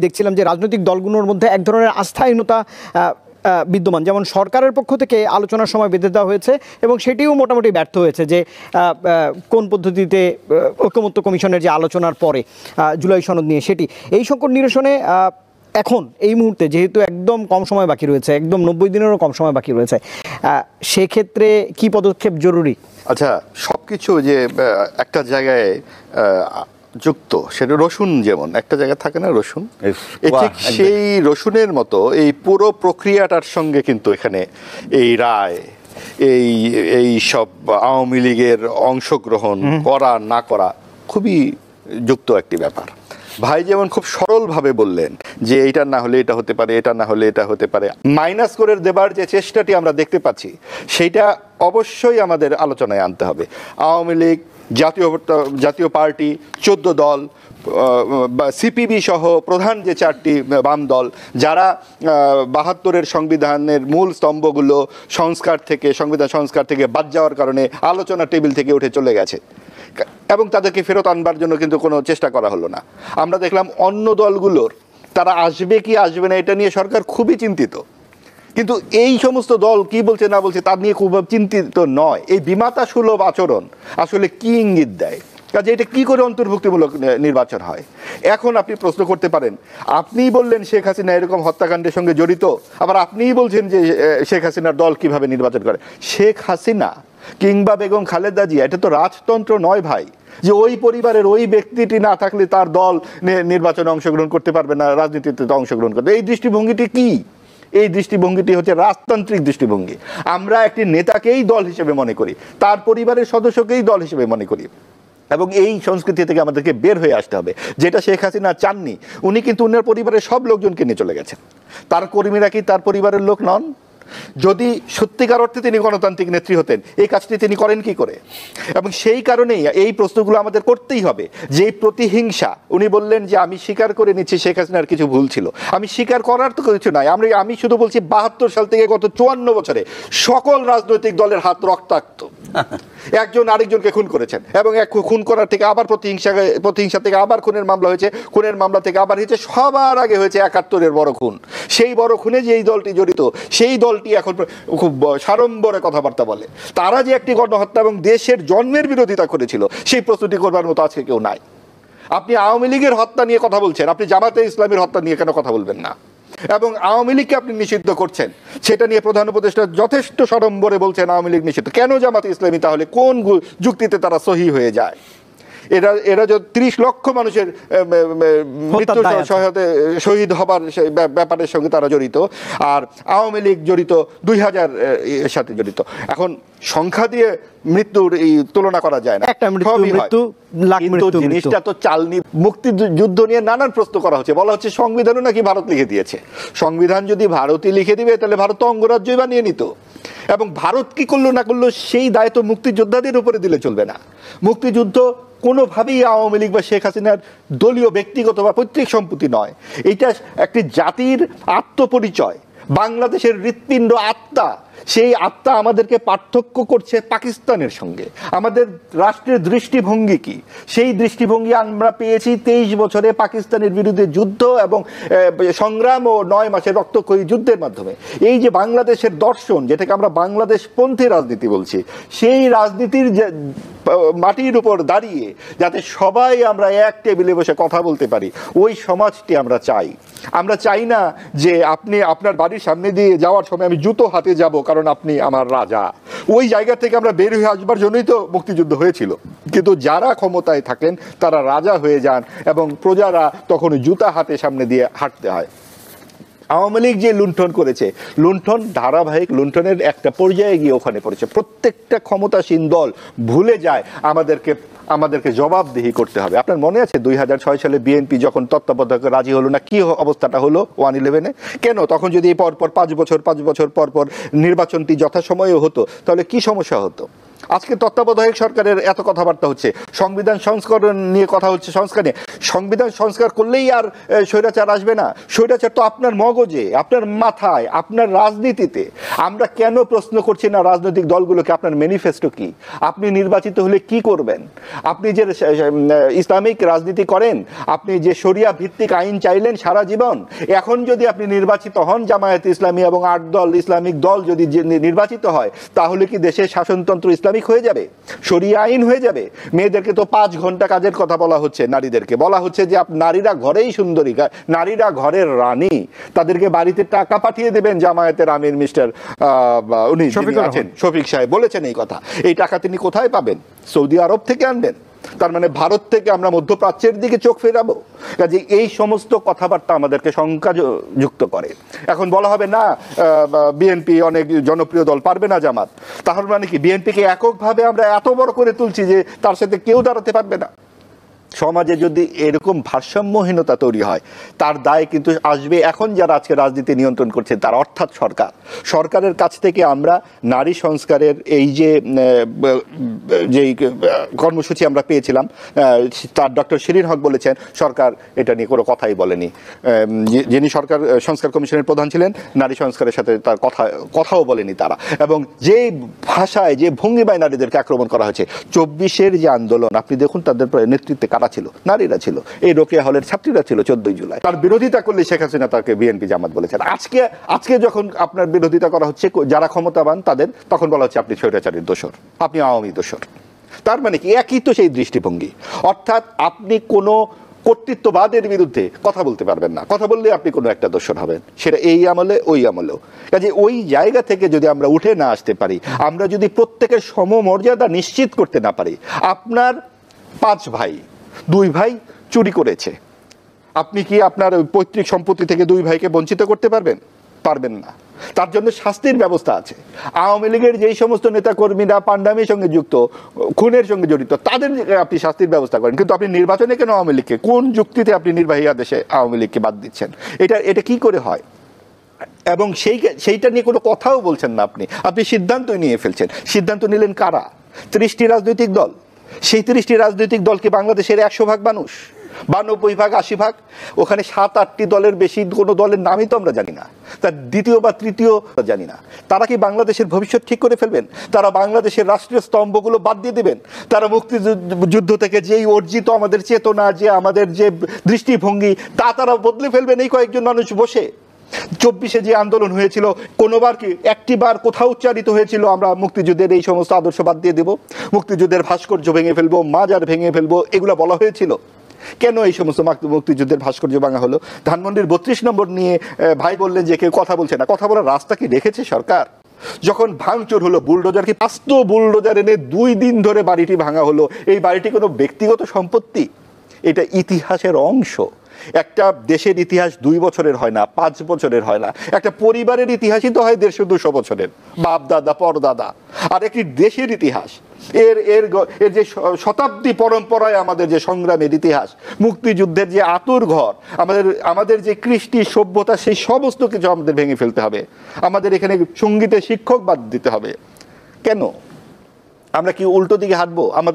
দেখছিলাম যে রাজনৈতিক দলগুলোর মধ্যে এক ধরনের আস্থাহীনতা বিদ্যমান, যেমন সরকারের পক্ষ থেকে আলোচনার সময় বেঁধে দেওয়া হয়েছে এবং সেটিও মোটামুটি ব্যর্থ হয়েছে যে কোন পদ্ধতিতে ঐকমত্য কমিশনের যে আলোচনার পরে জুলাই সনদ নিয়ে সেটি এই সংকট নিরসনে এখন এই মুহূর্তে যেহেতু একদম কম সময় বাকি রয়েছে, একদম 90 দিনেরও কম সময় বাকি রয়েছে, সেক্ষেত্রে কি পদক্ষেপ জরুরি? আচ্ছা, সবকিছু যে একটা জায়গায় যুক্ত, সেটা রসুন যেমন একটা জায়গায় থাকে না, রসুন ঠিক সেই রসুনের মতো এই পুরো প্রক্রিয়াটার সঙ্গে কিন্তু এখানে এই রায়, এই সব আওয়ামী লীগের অংশগ্রহণ করা না করা খুবই যুক্ত একটি ব্যাপার। ভাই যেমন খুব সরলভাবে বললেন যে এটা না হলে এটা হতে পারে, এটা না হলে এটা হতে পারে, মাইনাস করে দেবার যে চেষ্টাটি আমরা দেখতে পাচ্ছি সেইটা অবশ্যই আমাদের আলোচনায় আনতে হবে। আওয়ামী লীগ, জাতীয় পার্টি, 14 দল, সিপিবি সহ প্রধান যে 4টি বাম দল, যারা 72-এর সংবিধানের মূল স্তম্ভগুলো সংবিধান সংস্কার থেকে বাদ যাওয়ার কারণে আলোচনা টেবিল থেকে উঠে চলে গেছে এবং তাদেরকে ফেরত আনবার জন্য কিন্তু কোনো চেষ্টা করা হলো না। আমরা দেখলাম অন্য দলগুলোর তারা আসবে কি আসবে না এটা নিয়ে সরকার খুবই চিন্তিত, কিন্তু এই সমস্ত দল কি বলছে না বলছে তার নিয়ে খুব চিন্তিত নয়। এই বিমাতা সুলভ আচরণ আসলে কি ইঙ্গিত দেয়? কাজে এটা কি করে অন্তর্ভুক্তিমূলক নির্বাচন হয়? এখন আপনি প্রশ্ন করতে পারেন, আপনিই বললেন শেখ হাসিনা এরকম হত্যাকাণ্ডের সঙ্গে জড়িত, আবার আপনিই বলছেন যে শেখ হাসিনার দল কিভাবে নির্বাচন করে। শেখ হাসিনা কিংবা বেগম খালেদা জিয়া এটা তো রাজতন্ত্র নয় ভাই, যে ওই পরিবারের ওই ব্যক্তিটি না থাকলে তার দল নির্বাচনে অংশগ্রহণ করতে পারবে না, রাজনীতিতে অংশগ্রহণ করবে। এই দৃষ্টিভঙ্গিটি কি? এই দৃষ্টিভঙ্গিটি হচ্ছে রাজতান্ত্রিক দৃষ্টিভঙ্গি। আমরা একটি নেতাকেই দল হিসেবে মনে করি, তার পরিবারের সদস্যকেই দল হিসেবে মনে করি, এবং এই সংস্কৃতি থেকে আমাদেরকে বের হয়ে আসতে হবে, যেটা শেখ হাসিনা চাননি। উনি কিন্তু উনার পরিবারের সব লোকজনকে নিয়ে চলে গেছেন, তার কর্মীরা কি তার পরিবারের লোক নন? যদি সত্যিকার অর্থে তিনি গণতান্ত্রিক নেত্রী হতেন এই কাজটি তিনি করেন কি করে? এবং সেই কারণেই এই প্রশ্নগুলো আমাদের করতেই হবে। যে প্রতিহিংসা, উনি বললেন যে আমি স্বীকার করে নিচ্ছি শেখ হাসিনার কিছু ভুল ছিল, আমি স্বীকার করার তো কিছু নাই। আমি শুধু বলছি 72 সাল থেকে গত 54 বছরে সকল রাজনৈতিক দলের হাত রক্তাক্ত, একজন আরেকজনকে খুন করেছেন এবং এক খুন করার থেকে আবার প্রতিহিংসা থেকে আবার খুনের মামলা হয়েছে, খুনের মামলা থেকে আবার হয়েছে, সবার আগে হয়েছে 71-এর বড় খুন। সেই বড় খুনে যে এই দলটি জড়িত, সেই দলটি এখন খুব সাড়ম্বরে কথাবার্তা বলে। তারা যে একটি গণহত্যা এবং দেশের জন্মের বিরোধিতা করেছিল সেই প্রস্তুতি করবার মতো আজকে কেউ নাই। আপনি আওয়ামী লীগের হত্যা নিয়ে কথা বলছেন, আপনি জামাতে ইসলামীর হত্যা নিয়ে কেন কথা বলবেন না? এবং আওয়ামী লীগকে আপনি নিষিদ্ধ করছেন, সেটা নিয়ে প্রধান উপদেষ্টা যথেষ্ট সড়ম্বরে বলছেন আওয়ামী লীগ নিষিদ্ধ। কেন জামাতে ইসলামী তাহলে কোন যুক্তিতে তারা সহি হয়ে যায়? এরা যে 30 লক্ষ মানুষের মৃত্যু শহীদ হবার ব্যাপারের সঙ্গে তারা জড়িত, আর আওয়ামী লীগ জড়িত 2000 এর সাথে জড়িত। এখন সংখ্যা দিয়ে মৃত্যুর এই তুলনা করা যায় না, কিন্তু জিনিসটা তো চালনি। মুক্তিযুদ্ধ নিয়ে নানান প্রশ্ন করা হচ্ছে, বলা হচ্ছে সংবিধানও নাকি ভারত লিখে দিয়েছে। সংবিধান যদি ভারতই লিখে দিবে তাহলে ভারত তো অঙ্গরাজ্যই বানিয়ে নিত, এবং ভারত কি করলো না করলো সেই দায়িত্ব মুক্তিযোদ্ধাদের উপরে দিলে চলবে না। মুক্তিযুদ্ধ কোনোভাবেই আওয়ামী লীগ বা শেখ হাসিনার দলীয় ব্যক্তিগত বা পৈতৃক সম্পত্তি নয়। এটা একটি জাতির আত্মপরিচয়, বাংলাদেশের হৃৎপিণ্ড, আত্মা। সেই আত্মা আমাদেরকে পার্থক্য করছে পাকিস্তানের সঙ্গে। আমাদের রাষ্ট্রের দৃষ্টিভঙ্গি কি? সেই দৃষ্টিভঙ্গি আমরা পেয়েছি 23 বছরে পাকিস্তানের বিরুদ্ধে যুদ্ধ এবং সংগ্রাম ও 9 মাসের রক্তক্ষয়ী যুদ্ধের মাধ্যমে। এই যে বাংলাদেশের দর্শন, যেটাকে আমরা বাংলাদেশ পন্থী রাজনীতি বলছি, সেই রাজনীতির মাটির উপর দাঁড়িয়ে যাতে সবাই আমরা এক টেবিলে বসে কথা বলতে পারি, ওই সমাজটি আমরা চাই। আমরা চাই না যে আপনি আপনার বাড়ির সামনে দিয়ে যাওয়ার সময় আমি জুতো হাতে যাব কারণ আপনি আমার রাজা। ওই জায়গা থেকে আমরা বের হয়ে আসবার জন্যই তো মুক্তিযুদ্ধ হয়েছিল। কিন্তু যারা ক্ষমতায় থাকেন তারা রাজা হয়ে যান এবং প্রজারা তখন জুতা হাতে সামনে দিয়ে হাঁটতে হয়। আওয়ামী লীগ যে লুণ্ঠন করেছে, লুণ্ঠন ধারাবাহিক লুণ্ঠনের একটা পর্যায়ে গিয়ে ওখানে পড়েছে। প্রত্যেকটা ক্ষমতাসীন দল ভুলে যায় আমাদেরকে জবাবদিহি করতে হবে। আপনার মনে আছে 2006 সালে বিএনপি যখন তত্ত্বাবধায়ক রাজি হলো না, কি অবস্থাটা হলো 111-এ? কেন? তখন যদি পরপর 5 বছর পর পর নির্বাচনটি যথাসময়ে হতো তাহলে কি সমস্যা হতো? আজকে তত্ত্বাবধায়ক সরকারের এত কথাবার্তা হচ্ছে, সংবিধান সংস্করণ নিয়ে কথা হচ্ছে, সংস্কার নিয়ে। সংবিধান সংস্কার করলেই আর স্বৈরাচার আসবে না? স্বৈরাচার তো আপনার মগজে, আপনার মাথায়, আপনার রাজনীতিতে। আমরা কেন প্রশ্ন করছি না রাজনৈতিক দলগুলোকে আপনার ম্যানিফেস্টো কি, আপনি নির্বাচিত হলে কি করবেন? আপনি যে ইসলামিক রাজনীতি করেন, আপনি যে শরিয়া ভিত্তিক আইন চাইলেন সারা জীবন, এখন যদি আপনি নির্বাচিত হন, জামায়াত ইসলামী এবং 8 দল ইসলামিক দল যদি নির্বাচিত হয়, তাহলে কি দেশের শাসনতন্ত্র ইসলামিক হয়ে যাবে, শরিয়া আইন হয়ে যাবে? মেয়েদেরকে তো 5 ঘন্টা কাজের কথা বলা হচ্ছে, নারীদেরকে বলা হচ্ছে যে নারীরা ঘরেই সুন্দরী, নারীরা ঘরের রানী, তাদেরকে বাড়িতে টাকা পাঠিয়ে দেবেন। জামায়াতের আমির মিস্টার উনি আছেন শফিক সাহেব বলেছেন এই কথা। এই টাকা তিনি কোথায় পাবেন? সৌদি আরব থেকে আনবেন? তার মানে ভারত থেকে আমরা মধ্যপ্রাচ্যের দিকে চোখ ফেরাবো? কাজে এই সমস্ত কথাবার্তা আমাদেরকে শঙ্কাযুক্ত করে। এখন বলা হবে না বিএনপি অনেক জনপ্রিয় দল, পারবে না জামাত। তাহলে মানে কি বিএনপিকে এককভাবে আমরা এত বড় করে তুলছি যে তার সাথে কেউ দাঁড়াতে পারবে না? সমাজে যদি এরকম ভারসাম্যহীনতা তৈরি হয়, তার দায় কিন্তু আসবে এখন যারা আজকে রাজনীতি নিয়ন্ত্রণ করছে তার, অর্থাৎ সরকার। সরকারের কাছ থেকে আমরা নারী সংস্কারের এই যে কর্মসূচি আমরা পেয়েছিলাম, তার ডক্টর শিরিন হক বলেছেন সরকার এটা নিয়ে কোনো কথাই বলেনি। যিনি সরকার সংস্কার কমিশনের প্রধান ছিলেন, নারী সংস্কারের সাথে তার কথাও বলেনি তারা। এবং যে ভাষায়, যে ভঙ্গিমায় নারীদেরকে আক্রমণ করা হয়েছে, 24-এর যে আন্দোলন আপনি দেখুন, তাদের নেতৃত্বে কারা ছিল? নারীরা ছিল। এই রোকেয়া হলের ছাত্রীরা ছিল 14 জুলাই। তার বিরোধিতা করলে শেখ হাসিনা তাকে বিএনপি জামাত বলেছেন। আজকে যখন আপনার বিরোধিতা করা হচ্ছে যারা ক্ষমতাবান তাদের, তখন বলা হচ্ছে আপনি স্বৈরাচারীর দোসর, আপনি আওয়ামী দোসর। তার মানে কি একই তো সেই দৃষ্টিভঙ্গি। অর্থাৎ আপনি কোনো কর্তৃত্ববাদের বিরুদ্ধে কথা বলতে পারবেন না, কথা বললে আপনি কোনো একটা দোষর হবেন, সেটা এই আমলে ওই আমলেও। কাজে ওই জায়গা থেকে যদি আমরা উঠে না আসতে পারি, আমরা যদি প্রত্যেকের সমমর্যাদা নিশ্চিত করতে না পারি, আপনার 5 ভাই, 2 ভাই চুরি করেছে, আপনি কি আপনার পৈতৃক সম্পত্তি থেকে 2 ভাইকে বঞ্চিত করতে পারবেন? পারবেন না। তার জন্য শাস্তির ব্যবস্থা আছে। আওয়ামী লীগের যেই সমস্ত নেতা কর্মীরা পান্ডামির সঙ্গে যুক্ত, খুনের সঙ্গে জড়িত, তাদের আপনি শাস্তির ব্যবস্থা করেন, কিন্তু আপনি নির্বাচনে কেন আওয়ামী লীগকে, কোন যুক্তিতে আপনি নির্বাহী আদেশে আওয়ামী লীগকে বাদ দিচ্ছেন? এটা কি করে হয়? এবং সেইটা নিয়ে কোনো কথাও বলছেন না আপনি সিদ্ধান্তই নিয়ে ফেলছেন। সিদ্ধান্ত নিলেন কারা? 30টি রাজনৈতিক দল। সেই 30টি রাজনৈতিক দল কি বাংলাদেশের 100 ভাগ মানুষ, 92 ভাগ, 80 ভাগ? ওখানে 7-8টি দলের বেশি কোনো দলের নামই তো আমরা জানি না, তার দ্বিতীয় বা তৃতীয় জানি না। তারা কি বাংলাদেশের ভবিষ্যৎ ঠিক করে ফেলবেন? তারা বাংলাদেশের রাষ্ট্রীয় স্তম্ভগুলো বাদ দিয়ে দেবেন? তারা মুক্তিযুদ্ধ থেকে যেই অর্জিত আমাদের চেতনা, যে আমাদের যে দৃষ্টিভঙ্গি, তারা বদলে ফেলবেন এই কয়েকজন মানুষ বসে? 24-এ যে আন্দোলন হয়েছিল, কোনোবার কি একটি বার কোথাও উচ্চারিত হয়েছিল আমরা মুক্তিযুদ্ধের এই সমস্ত আদর্শ বাদ দিয়ে দেব, মুক্তিযুদ্ধের ভাস্কর্য ভেঙে ফেলবো, মাজার ভেঙে ফেলবো, এগুলো বলা হয়েছিল? কেন এই সমস্ত মুক্তিযুদ্ধের ভাস্কর্য ভাঙা হলো? ধানমন্ডির 32 নম্বর নিয়ে ভাই বললেন যে কেউ কথা বলছে না। কথা বলার রাস্তা কি রেখেছে সরকার? যখন ভাঙচুর হলো, বুলডোজার কি আস্ত বুলডোজার এনে 2 দিন ধরে বাড়িটি ভাঙা হলো, এই বাড়িটি কোনো ব্যক্তিগত সম্পত্তি? এটা ইতিহাসের অংশ। একটা দেশের ইতিহাস 2 বছরের হয় না, 5 বছরের হয় না। একটা পরিবারের ইতিহাসই তো হয় 150-200 বছরের, বাপ দাদা পরদাদা। আর একটি দেশের ইতিহাস, এর যে শতাব্দী পরম্পরায় আমাদের যে সংগ্রামের ইতিহাস, মুক্তিযুদ্ধের যে আতুর ঘর, আমাদের যে কৃষ্টি সভ্যতা, সেই সমস্ত কিছু আমাদের ভেঙে ফেলতে হবে। আমাদের এখানে সঙ্গীতের শিক্ষক বাদ দিতে হবে। কেন? আমরা কি উল্টো দিকে হাঁটবো? আমাদের